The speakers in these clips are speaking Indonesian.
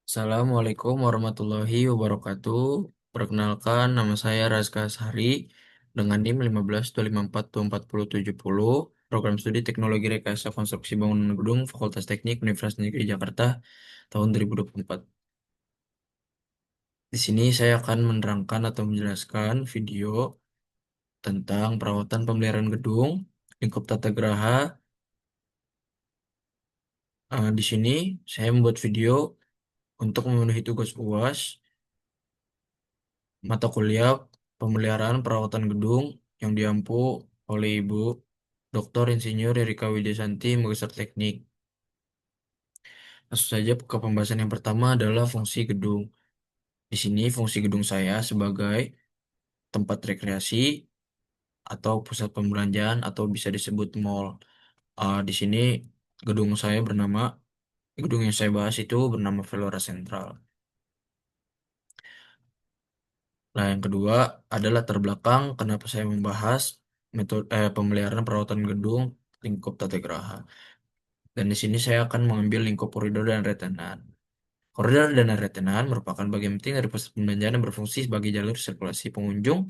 Assalamualaikum warahmatullahi wabarakatuh. Perkenalkan, nama saya Razka Sari dengan NIM 1525424070, Program Studi Teknologi Rekayasa Konstruksi Bangunan Gedung Fakultas Teknik Universitas Negeri Jakarta tahun 2024. Di sini saya akan menerangkan atau menjelaskan video tentang perawatan pemeliharaan gedung, lingkup tata geraha. Di sini saya membuat video untuk memenuhi tugas UAS mata kuliah pemeliharaan perawatan gedung yang diampu oleh Ibu Dr. Insinyur Erika Widiasanti, Magister Teknik. Langsung saja ke pembahasan yang pertama adalah fungsi gedung. Di sini fungsi gedung saya sebagai tempat rekreasi atau pusat pembelanjaan atau bisa disebut mall. Di sini gedung saya bernama, gedung yang saya bahas itu bernama Velora Central. Nah, yang kedua adalah terbelakang kenapa saya membahas metode pemeliharaan perawatan gedung lingkup tata geraha. Dan di sini saya akan mengambil lingkup koridor dan retenan. Koridor dan retenan merupakan bagian penting dari pusat perbelanjaan yang berfungsi sebagai jalur sirkulasi pengunjung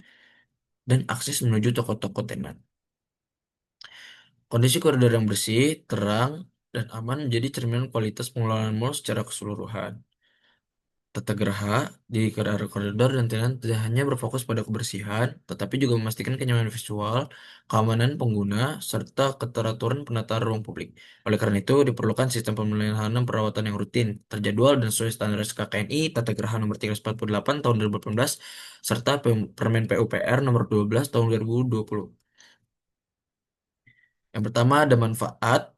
dan akses menuju toko-toko tenan. Kondisi koridor yang bersih, terang, dan aman menjadi cerminan kualitas pengelolaan mall secara keseluruhan. Tata geraha di koridor dan tenan tidak hanya berfokus pada kebersihan, tetapi juga memastikan kenyamanan visual, keamanan pengguna, serta keteraturan penataan ruang publik. Oleh karena itu, diperlukan sistem pemeliharaan dan perawatan yang rutin, terjadwal, dan sesuai standar SKKNI Tata Geraha nomor 348 tahun 2018, serta Permen PUPR nomor 12 tahun 2020. Yang pertama ada manfaat,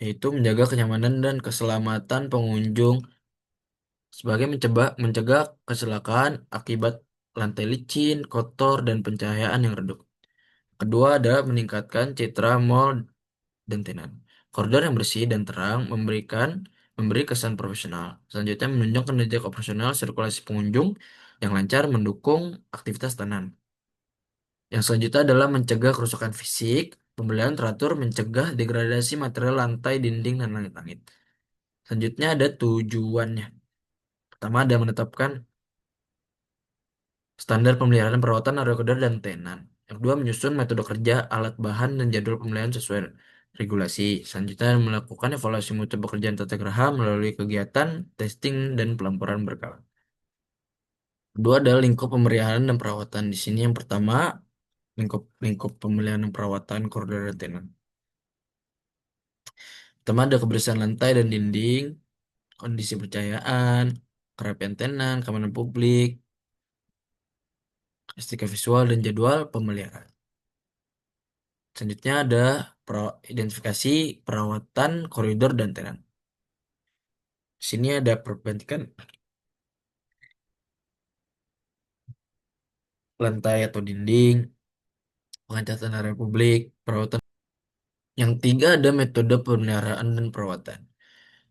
yaitu menjaga kenyamanan dan keselamatan pengunjung sebagai mencegah kecelakaan akibat lantai licin, kotor, dan pencahayaan yang redup. Kedua ada meningkatkan citra mall dan tenan. Koridor yang bersih dan terang memberi kesan profesional. Selanjutnya menunjukkan jejak operasional sirkulasi pengunjung yang lancar mendukung aktivitas tenan. Yang selanjutnya adalah mencegah kerusakan fisik. Pembelian teratur mencegah degradasi material lantai, dinding, dan langit-langit. Selanjutnya ada tujuannya. Pertama ada menetapkan standar pemeliharaan perawatan area koridor dan tenan. Yang kedua, menyusun metode kerja, alat bahan, dan jadwal pemeliharaan sesuai regulasi. Selanjutnya, melakukan evaluasi mutu pekerjaan tata geraha melalui kegiatan, testing, dan pelaporan berkala. Kedua adalah lingkup pemeliharaan dan perawatan. Di sini yang pertama, lingkup lingkup pemeliharaan dan perawatan koridor dan tenan. Pertama ada kebersihan lantai dan dinding, kondisi percayaan, kerapian tenan, keamanan publik, estetika visual, dan jadwal pemeliharaan. Selanjutnya ada identifikasi perawatan koridor dan tenan. Di sini ada perbandingan lantai atau dinding, pengecatan area publik, perawatan. Yang tiga ada metode pemeliharaan dan perawatan.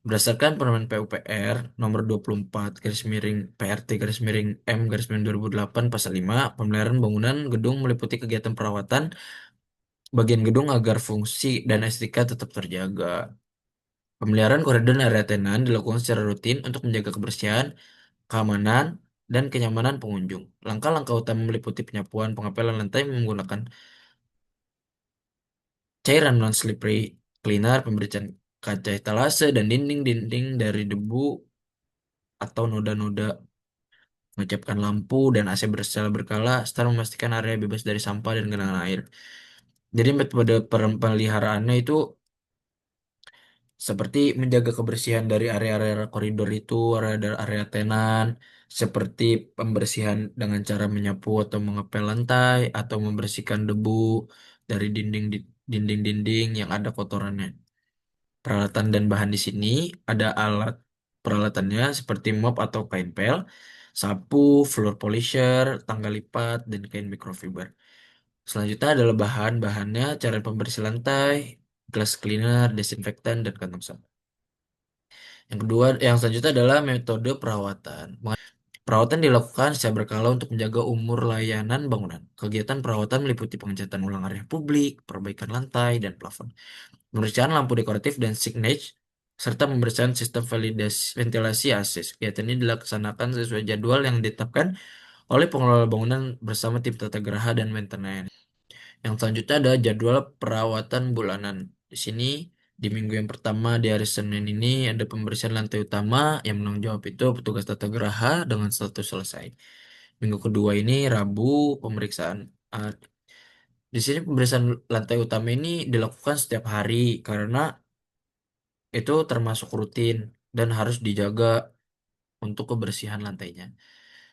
Berdasarkan Permen PUPR nomor 24 garis miring PRT garis miring M garis miring 2008 pasal 5, pemeliharaan bangunan gedung meliputi kegiatan perawatan bagian gedung agar fungsi dan estetika tetap terjaga. Pemeliharaan koridor dan area tenan dilakukan secara rutin untuk menjaga kebersihan, keamanan, dan kenyamanan pengunjung. Langkah-langkah utama meliputi penyapuan, pengapelan lantai menggunakan cairan non-slippery cleaner, pemberian kaca etalase dan dinding-dinding dari debu atau noda-noda, mengecapkan lampu dan AC secara berkala, serta memastikan area bebas dari sampah dan genangan air. Jadi metode pemeliharaannya itu seperti menjaga kebersihan dari area-area koridor itu, area tenan, seperti pembersihan dengan cara menyapu atau mengepel lantai, atau membersihkan debu dari dinding-dinding yang ada kotorannya. Peralatan dan bahan di sini ada alat peralatannya seperti mop atau kain pel, sapu, floor polisher, tanggal lipat, dan kain microfiber. Selanjutnya adalah bahan-bahannya, cara pembersih lantai, glass cleaner, desinfektan, dan kantong sampah. Yang kedua, yang selanjutnya adalah metode perawatan. Perawatan dilakukan secara berkala untuk menjaga umur layanan bangunan. Kegiatan perawatan meliputi pengecatan ulang area publik, perbaikan lantai dan plafon, pemeriksaan lampu dekoratif dan signage, serta pemeriksaan sistem ventilasi AC. Kegiatan ini dilaksanakan sesuai jadwal yang ditetapkan oleh pengelola bangunan bersama tim tata geraha dan maintenance. Yang selanjutnya ada jadwal perawatan bulanan. Di sini di minggu yang pertama di hari Senin ini ada pembersihan lantai utama yang menanggung jawab itu petugas tata geraha dengan status selesai. Minggu kedua ini Rabu pemeriksaan. Ah, di sini pemeriksaan lantai utama ini dilakukan setiap hari karena itu termasuk rutin dan harus dijaga untuk kebersihan lantainya.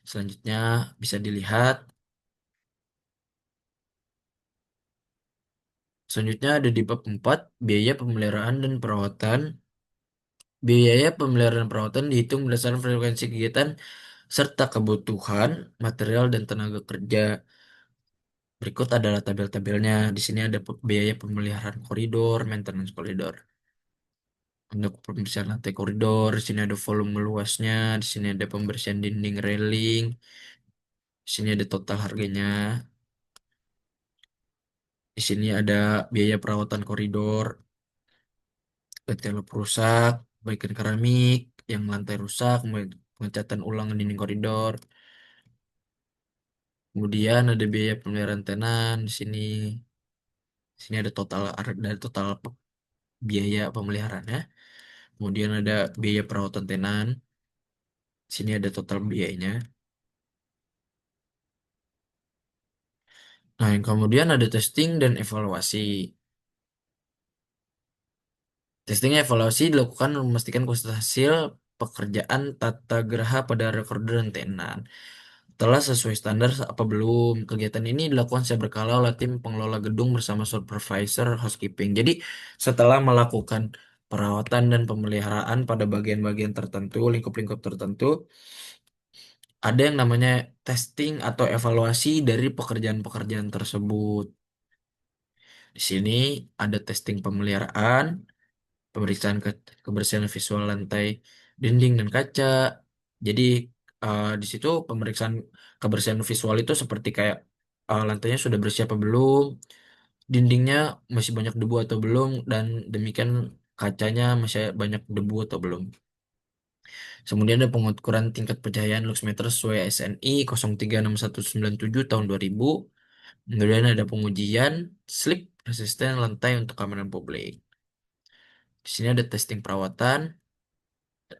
Selanjutnya bisa dilihat. Selanjutnya ada di bab 4 biaya pemeliharaan dan perawatan. Biaya pemeliharaan dan perawatan dihitung berdasarkan frekuensi kegiatan serta kebutuhan material dan tenaga kerja. Berikut adalah tabel-tabelnya. Di sini ada biaya pemeliharaan koridor, maintenance koridor. Untuk pembersihan lantai koridor, di sini ada volume luasnya, di sini ada pembersihan dinding railing, di sini ada total harganya. Di sini ada biaya perawatan koridor, ganti lampu rusak, perbaikan keramik, yang lantai rusak, pengecatan ulang dinding koridor. Kemudian ada biaya pemeliharaan tenan di sini. Di sini ada total biaya pemeliharaannya. Kemudian ada biaya perawatan tenan. Di sini ada total biayanya. Nah, yang kemudian ada testing dan evaluasi. Testing dan evaluasi dilakukan untuk memastikan kualitas hasil pekerjaan tata geraha pada recorder dan tenan. Telah sesuai standar apa belum? Kegiatan ini dilakukan secara berkala oleh tim pengelola gedung bersama supervisor housekeeping. Jadi, setelah melakukan perawatan dan pemeliharaan pada bagian-bagian tertentu, lingkup-lingkup tertentu, ada yang namanya testing atau evaluasi dari pekerjaan-pekerjaan tersebut. Di sini ada testing pemeliharaan, pemeriksaan kebersihan visual lantai, dinding dan kaca. Jadi di situ pemeriksaan kebersihan visual itu seperti kayak lantainya sudah bersih apa belum, dindingnya masih banyak debu atau belum, dan demikian kacanya masih banyak debu atau belum. Kemudian ada pengukuran tingkat pencahayaan luxmeter sesuai SNI 036197 tahun 2000. Kemudian ada pengujian slip resisten lantai untuk keamanan publik. Di sini ada testing perawatan,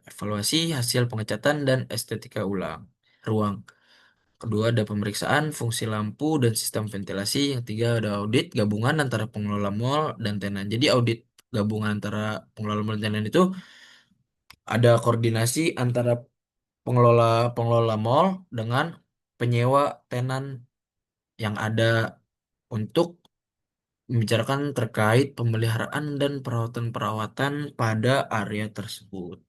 evaluasi hasil pengecatan dan estetika ruang. Kedua ada pemeriksaan fungsi lampu dan sistem ventilasi. Yang tiga ada audit gabungan antara pengelola mall dan tenan. Jadi audit gabungan antara pengelola mall dan tenan itu ada koordinasi antara pengelola pengelola mall dengan penyewa tenan yang ada untuk membicarakan terkait pemeliharaan dan perawatan-perawatan pada area tersebut.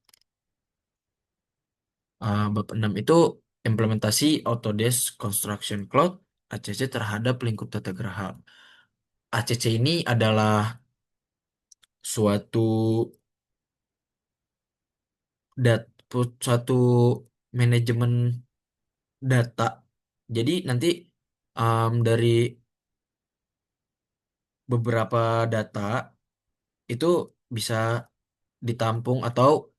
Bab 6 itu implementasi Autodesk Construction Cloud ACC terhadap lingkup tata geraha. ACC ini adalah suatu suatu manajemen data. Jadi nanti dari beberapa data itu bisa ditampung atau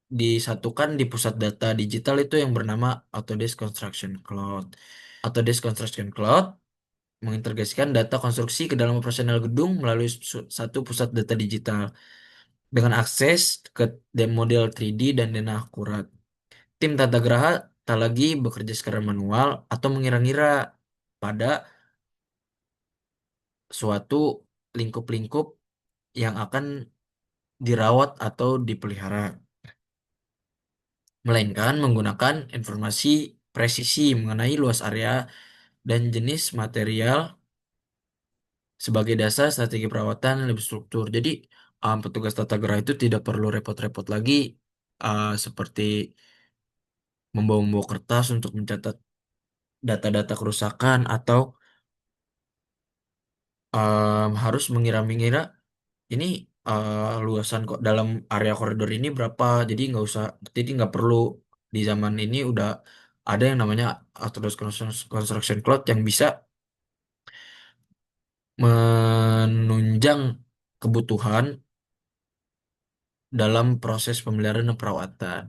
disatukan di pusat data digital itu yang bernama Autodesk Construction Cloud. Autodesk Construction Cloud mengintegrasikan data konstruksi ke dalam operasional gedung melalui satu pusat data digital dengan akses ke model 3D dan data akurat. Tim tata geraha tak lagi bekerja secara manual atau mengira-ngira pada suatu lingkup-lingkup yang akan dirawat atau dipelihara, melainkan menggunakan informasi presisi mengenai luas area dan jenis material sebagai dasar strategi perawatan yang lebih struktur. Jadi, petugas tata gerah itu tidak perlu repot-repot lagi seperti membawa-bawa kertas untuk mencatat data-data kerusakan atau harus mengira-mengira ini luasan kok dalam area koridor ini berapa. Jadi nggak perlu di zaman ini udah ada yang namanya Autodesk Construction Cloud yang bisa menunjang kebutuhan dalam proses pemeliharaan dan perawatan.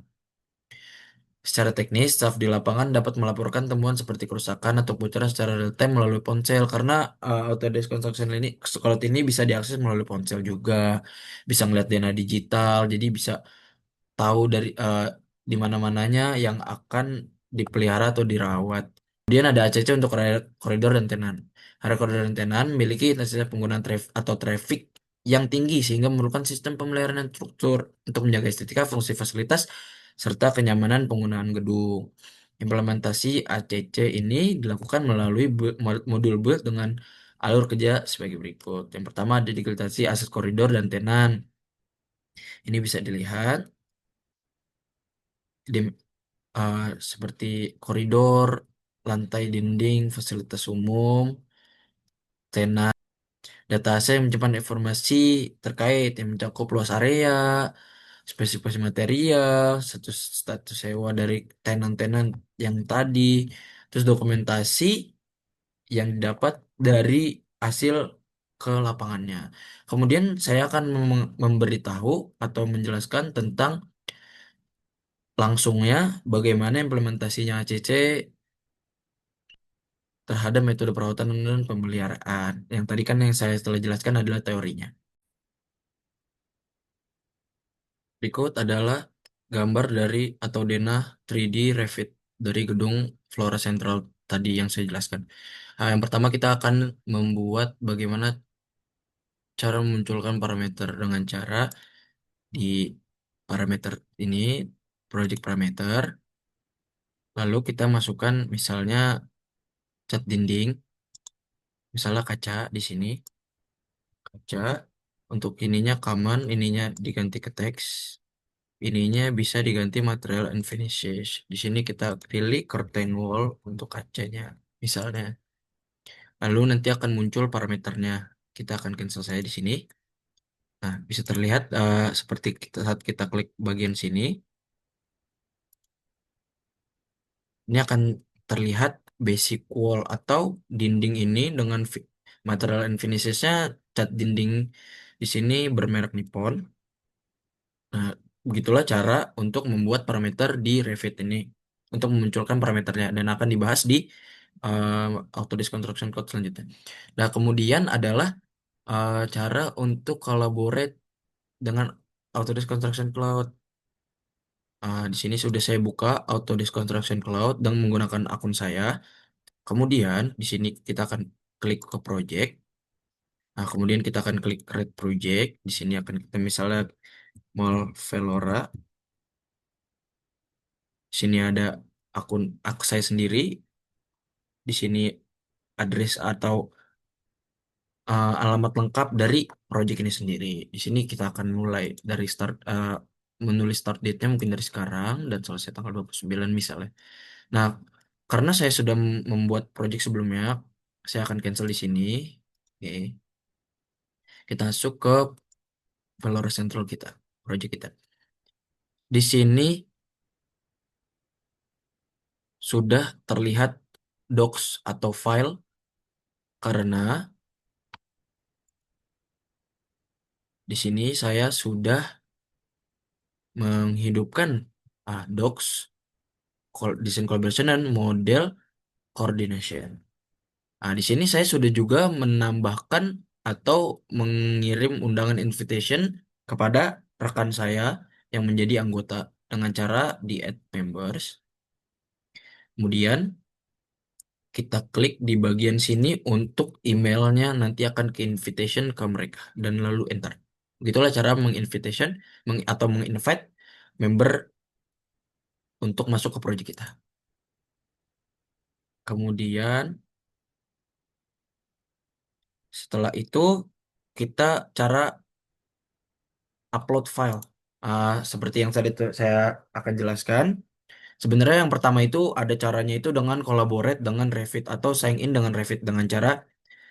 Secara teknis, staf di lapangan dapat melaporkan temuan seperti kerusakan atau kebocoran secara real time melalui ponsel karena Autodesk Construction ini Cloud ini bisa diakses melalui ponsel juga, bisa melihat data digital, jadi bisa tahu dari di mana-mananya yang akan dipelihara atau dirawat. Kemudian ada ACC untuk koridor dan tenan. Area koridor dan tenan memiliki intensitas penggunaan atau traffic yang tinggi sehingga memerlukan sistem pemeliharaan yang struktur untuk menjaga estetika, fungsi fasilitas, serta kenyamanan penggunaan gedung. Implementasi ACC ini dilakukan melalui modul build dengan alur kerja sebagai berikut. Yang pertama ada digitalisasi aset koridor dan tenan. Ini bisa dilihat di eh, seperti koridor, lantai dinding, fasilitas umum, tenan, data saya yang menyimpan informasi terkait yang mencakup luas area, spesifikasi material, status status sewa dari tenan-tenan yang tadi, terus dokumentasi yang didapat dari hasil ke lapangannya. Kemudian saya akan memberitahu atau menjelaskan tentang langsungnya bagaimana implementasinya ACC terhadap metode perawatan dan pemeliharaan. Yang tadi kan yang saya telah jelaskan adalah teorinya. Berikut adalah gambar dari atau denah 3D Revit dari gedung Flora Central tadi yang saya jelaskan. Nah, yang pertama kita akan membuat bagaimana cara memunculkan parameter dengan cara di parameter ini, project parameter, lalu kita masukkan misalnya cat dinding, misalnya kaca di sini, kaca. Untuk ininya common, ininya diganti ke teks. Ininya bisa diganti material and finishes. Di sini kita pilih curtain wall untuk kacanya, misalnya. Lalu nanti akan muncul parameternya. Kita akan cancel saya di sini. Nah, bisa terlihat seperti saat kita klik bagian sini, ini akan terlihat basic wall atau dinding ini dengan material and finishesnya cat dinding di sini bermerek Nippon. Nah, begitulah cara untuk membuat parameter di Revit ini untuk memunculkan parameternya dan akan dibahas di Autodesk Construction Code selanjutnya. Nah, kemudian adalah cara untuk collaborate dengan Autodesk Construction Cloud. Di sini sudah saya buka Autodesk Construction Cloud dan menggunakan akun saya. Kemudian di sini kita akan klik ke project. Nah, kemudian kita akan klik create project. Di sini akan kita misalnya Mall Velora. Di sini ada akun saya sendiri. Di sini address atau alamat lengkap dari project ini sendiri. Di sini kita akan mulai dari menulis start date-nya mungkin dari sekarang dan selesai tanggal 29 misalnya. Nah, karena saya sudah membuat project sebelumnya, saya akan cancel di sini. Oke. Kita masuk ke Valora Central kita, project kita. Di sini sudah terlihat docs atau file karena di sini saya sudah menghidupkan docs design collaboration dan model coordination. Nah, di sini saya sudah juga menambahkan atau mengirim undangan invitation kepada rekan saya yang menjadi anggota dengan cara di add members. Kemudian kita klik di bagian sini untuk emailnya nanti akan ke invitation ke mereka dan lalu enter. Begitulah cara menginvitation atau menginvite member untuk masuk ke project kita. Kemudian setelah itu kita cara upload file. Seperti yang tadi saya akan jelaskan. Sebenarnya yang pertama itu ada caranya itu dengan collaborate dengan Revit atau sign in dengan Revit dengan cara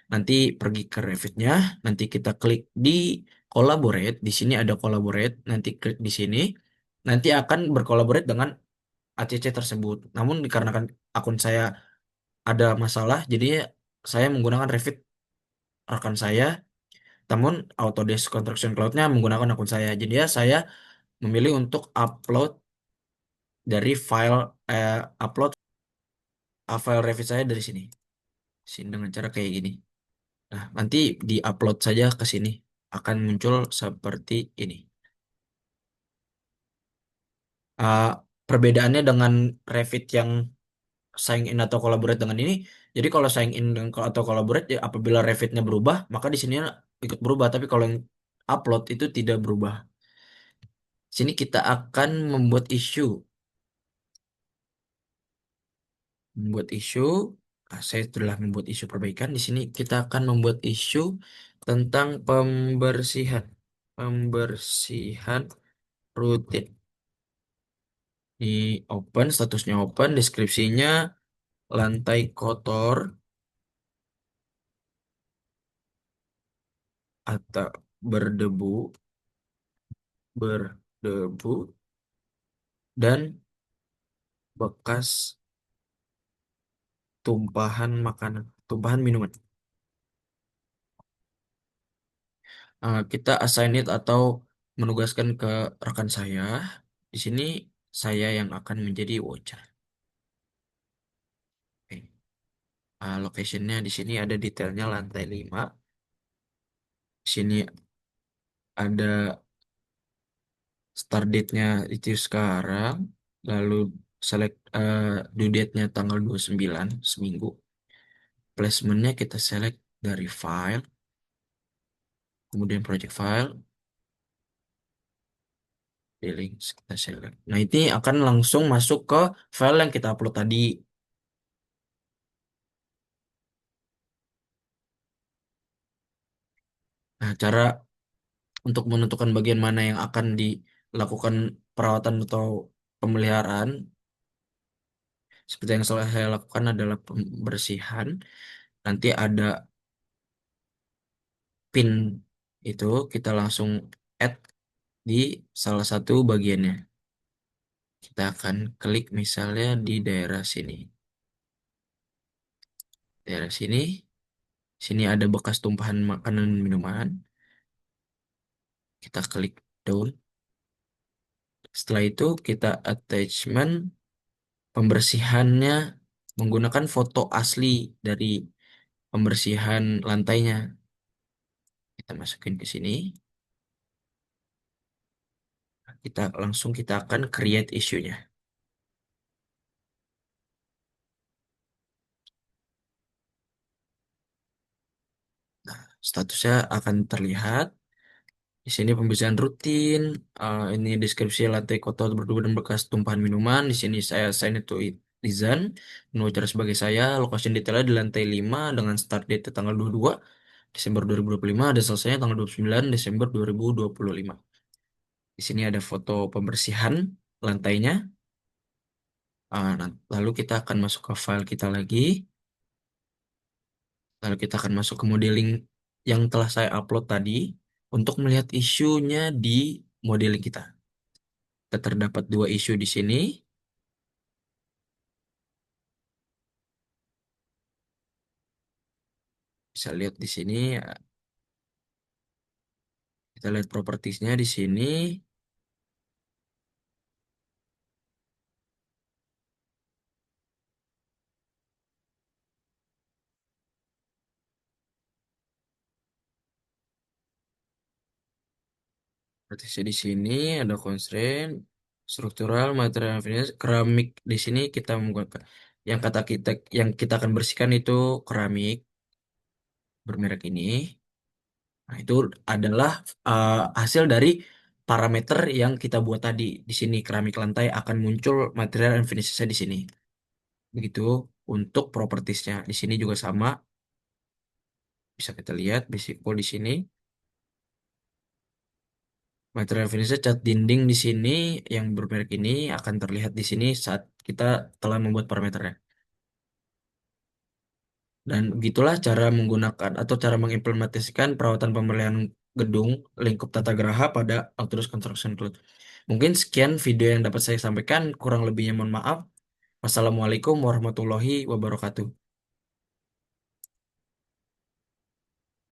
nanti pergi ke Revitnya, nanti kita klik di collaborate, di sini ada collaborate, nanti klik di sini, nanti akan berkolaborate dengan ACC tersebut. Namun dikarenakan akun saya ada masalah, jadi saya menggunakan Revit rekan saya, namun Autodesk Construction Cloud-nya menggunakan akun saya. Jadi ya saya memilih untuk upload dari upload file Revit saya dari sini. Sini dengan cara kayak gini. Nah, nanti di-upload saja ke sini. Akan muncul seperti ini. Uh, Perbedaannya dengan Revit yang sign in atau collaborate dengan ini. Jadi kalau sign in atau collaborate ya apabila Revitnya berubah, maka di sini ikut berubah. Tapi kalau yang upload itu tidak berubah. Sini kita akan membuat issue. Membuat issue. Saya telah membuat isu perbaikan. Di sini kita akan membuat isu tentang pembersihan. Pembersihan rutin. Di open, statusnya open, deskripsinya lantai kotor atau berdebu, berdebu dan bekas tumpahan makanan, tumpahan minuman. Kita assign it atau menugaskan ke rekan saya. Di sini saya yang akan menjadi watcher. Oke. Locationnya di sini ada detailnya lantai 5. Di sini ada start date-nya itu sekarang. Lalu select due date-nya tanggal 29 seminggu. Placement-nya kita select dari file, kemudian project file, di links kita select. Nah, ini akan langsung masuk ke file yang kita upload tadi. Nah, cara untuk menentukan bagian mana yang akan dilakukan perawatan atau pemeliharaan, seperti yang saya lakukan adalah pembersihan. Nanti ada pin itu kita langsung add di salah satu bagiannya. Kita akan klik misalnya di daerah sini. Daerah sini, sini ada bekas tumpahan makanan dan minuman. Kita klik down. Setelah itu kita attachment pembersihannya menggunakan foto asli dari pembersihan lantainya. Kita masukin ke sini. Kita akan create issue-nya. Nah, statusnya akan terlihat. Di sini pembersihan rutin. Ini deskripsi lantai kotor berdebu dan bekas tumpahan minuman. Di sini saya assign itu design. Menu cara sebagai saya. Location detailnya di lantai 5 dengan start date tanggal 22 Desember 2025 dan selesainya tanggal 29 Desember 2025. Di sini ada foto pembersihan lantainya. Lalu kita akan masuk ke file kita lagi. Lalu kita akan masuk ke modeling yang telah saya upload tadi untuk melihat isunya di modeling kita. Terdapat dua isu di sini. Bisa lihat di sini. Kita lihat propertiesnya di sini. Propertiesnya di sini ada constraint, struktural, material, finish, keramik. Di sini kita menggunakan yang kita akan bersihkan itu keramik bermerek ini. Nah, itu adalah hasil dari parameter yang kita buat tadi. Di sini keramik lantai akan muncul material and finishesnya di sini. Begitu untuk propertiesnya. Di sini juga sama. Bisa kita lihat basic wall di sini. Material finishnya cat dinding di sini yang bermerek ini akan terlihat di sini saat kita telah membuat parameternya. Dan begitulah cara menggunakan atau cara mengimplementasikan perawatan pemeliharaan gedung lingkup tata geraha pada Autodesk Construction Cloud. Mungkin sekian video yang dapat saya sampaikan, kurang lebihnya mohon maaf. Wassalamualaikum warahmatullahi wabarakatuh.